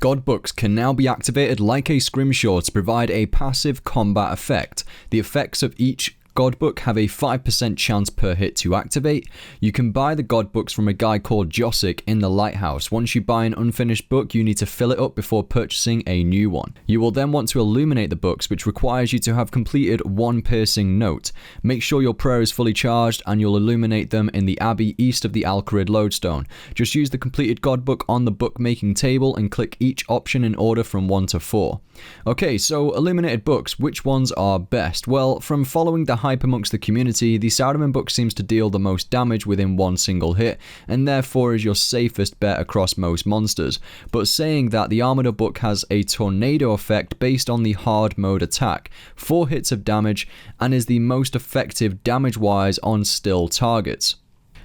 God books can now be activated like a Scrimshaw to provide a passive combat effect. The effects of each God book have a 5% chance per hit to activate. You can buy the God books from a guy called Josic in the Lighthouse. Once you buy an unfinished book, you need to fill it up before purchasing a new one. You will then want to illuminate the books, which requires you to have completed one piercing note. Make sure your prayer is fully charged and you'll illuminate them in the Abbey east of the Alcarid Lodestone. Just use the completed God book on the bookmaking table and click each option in order from 1 to 4. Okay, so illuminated books, which ones are best? Well, from following the hype amongst the community, the Saruman book seems to deal the most damage within one single hit, and therefore is your safest bet across most monsters. But saying that, the Armador book has a tornado effect based on the hard mode attack, 4 hits of damage, and is the most effective damage-wise on still targets.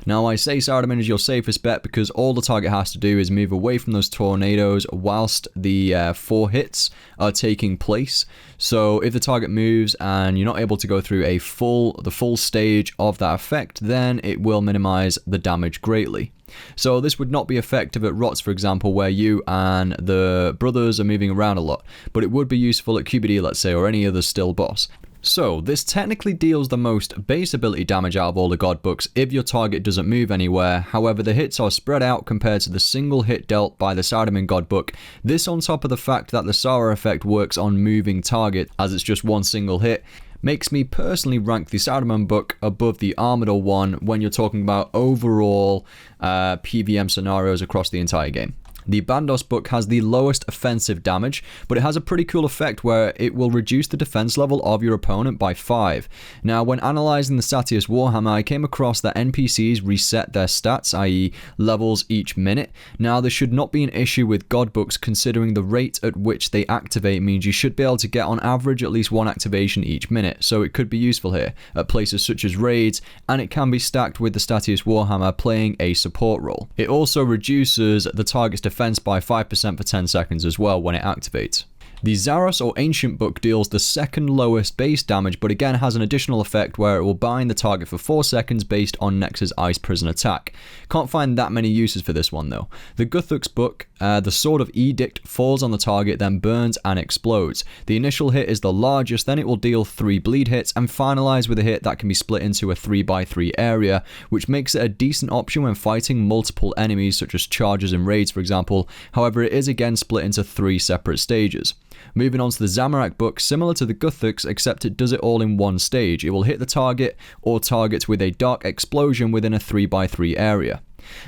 Now, I say Saruman is your safest bet because all the target has to do is move away from those tornadoes whilst the 4 hits are taking place. So if the target moves and you're not able to go through the full stage of that effect, then it will minimize the damage greatly. So this would not be effective at Rots, for example, where you and the brothers are moving around a lot, but it would be useful at QBD, let's say, or any other still boss. So, this technically deals the most base ability damage out of all the God books if your target doesn't move anywhere. However, the hits are spread out compared to the single hit dealt by the Saruman God book. This on top of the fact that the Sara effect works on moving target, as it's just one single hit, makes me personally rank the Saruman book above the Armador one when you're talking about overall PVM scenarios across the entire game. The Bandos book has the lowest offensive damage, but it has a pretty cool effect where it will reduce the defense level of your opponent by 5. Now, when analyzing the Satius Warhammer, I came across that NPCs reset their stats, i.e. levels each minute. Now, this should not be an issue with God books, considering the rate at which they activate means you should be able to get on average at least 1 activation each minute, so it could be useful here at places such as raids, and it can be stacked with the Satius Warhammer playing a support role. It also reduces the target's defense by 5% for 10 seconds as well when it activates. The Zaros or Ancient book deals the second lowest base damage, but again has an additional effect where it will bind the target for 4 seconds based on Nex's Ice Prison attack. Can't find that many uses for this one though. The Guthux book, the Sword of Edict, falls on the target, then burns and explodes. The initial hit is the largest, then it will deal 3 bleed hits and finalize with a hit that can be split into a 3x3 area, which makes it a decent option when fighting multiple enemies such as chargers and raids, for example. However, it is again split into 3 separate stages. Moving on to the Zamorak book, similar to the Guthux, except it does it all in one stage. It will hit the target or targets with a dark explosion within a 3x3 area.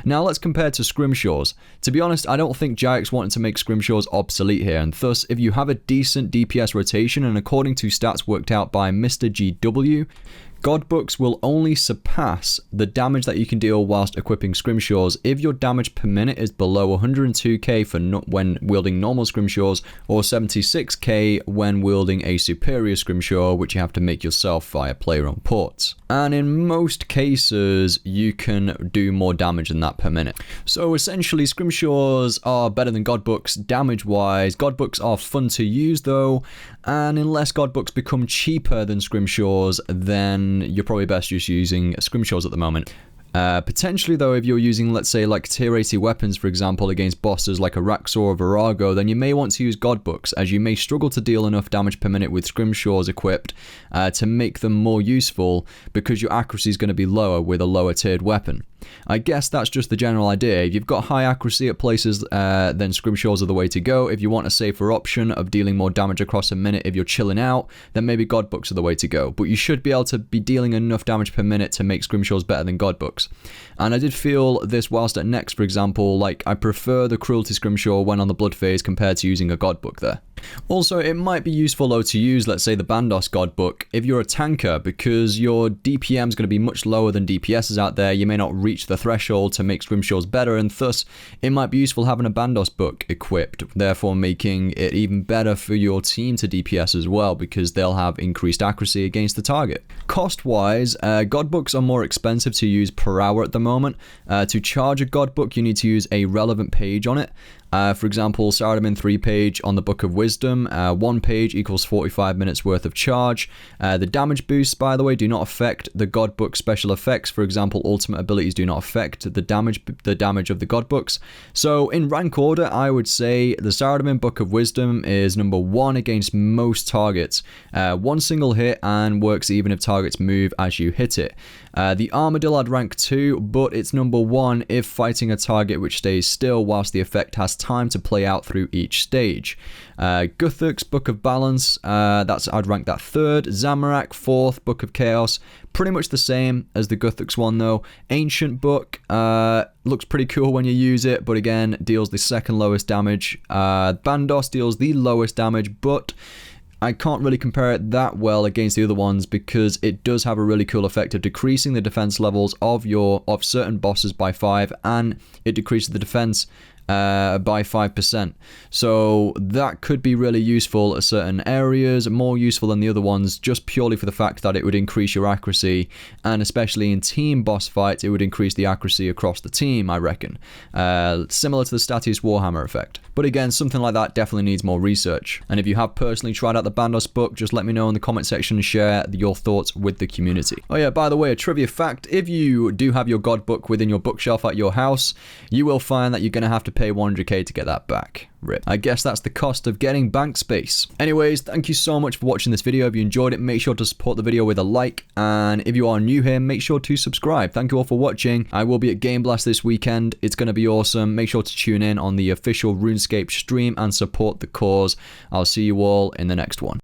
Now let's compare to Scrimshaws. To be honest, I don't think Jaix wanted to make Scrimshaws obsolete here, and thus if you have a decent DPS rotation, and according to stats worked out by Mr. GW, God books will only surpass the damage that you can deal whilst equipping Scrimshaws if your damage per minute is below 102k for when wielding normal Scrimshaws, or 76k when wielding a superior Scrimshaw, which you have to make yourself via player-owned ports. And in most cases, you can do more damage than that per minute. So essentially, Scrimshaws are better than God books damage-wise. God books are fun to use though, and unless God books become cheaper than Scrimshaws, then you're probably best just using Scrimshaws at the moment. Potentially though, if you're using, let's say, like tier 80 weapons, for example, against bosses like Araxor or Virago, then you may want to use God books, as you may struggle to deal enough damage per minute with Scrimshaws equipped to make them more useful, because your accuracy is going to be lower with a lower tiered weapon. I guess that's just the general idea. If you've got high accuracy at places, then Scrimshaws are the way to go. If you want a safer option of dealing more damage across a minute if you're chilling out, then maybe God books are the way to go. But you should be able to be dealing enough damage per minute to make Scrimshaws better than God books. And I did feel this whilst at Next, for example, like I prefer the Cruelty Scrimshaw when on the Blood phase compared to using a God book there. Also, it might be useful though to use, let's say, the Bandos God book if you're a tanker, because your DPM is going to be much lower than DPSs out there. You may not reach the threshold to make Scrimshaws better, and thus it might be useful having a Bandos book equipped, therefore making it even better for your team to DPS as well, because they'll have increased accuracy against the target. Cost-wise, God books are more expensive to use per hour at the moment. To charge a God book, you need to use a relevant page on it, For example, Saradomin 3-page on the Book of Wisdom, 1 page equals 45 minutes worth of charge. The damage boosts, by the way, do not affect the God Book special effects. For example, ultimate abilities do not affect the damage of the God Books. So in rank order, I would say the Saradomin Book of Wisdom is number 1 against most targets. 1 single hit and works even if targets move as you hit it. The Armadillo I'd rank 2, but it's number 1 if fighting a target which stays still whilst the effect has time to play out through each stage. Guthuk's Book of Balance, I'd rank that 3rd. Zamorak, 4th. Book of Chaos, pretty much the same as the Guthuk's one though. Ancient Book, looks pretty cool when you use it, but again, deals the 2nd lowest damage. Bandos deals the lowest damage, but I can't really compare it that well against the other ones because it does have a really cool effect of decreasing the defense levels of certain bosses by 5, and it decreases the defense by 5%. So that could be really useful at certain areas, more useful than the other ones, just purely for the fact that it would increase your accuracy, and especially in team boss fights, it would increase the accuracy across the team, I reckon. Similar to the Statius Warhammer effect. But again, something like that definitely needs more research. And if you have personally tried out the Bandos book, just let me know in the comment section and share your thoughts with the community. Oh yeah, by the way, a trivia fact, if you do have your God book within your bookshelf at your house, you will find that you're going to have to pay 100k to get that back. Rip. I guess that's the cost of getting bank space. Anyways, thank you so much for watching this video. If you enjoyed it, make sure to support the video with a like, and if you are new here, make sure to subscribe. Thank you all for watching. I will be at Game Blast this weekend. It's going to be awesome. Make sure to tune in on the official RuneScape stream and support the cause. I'll see you all in the next one.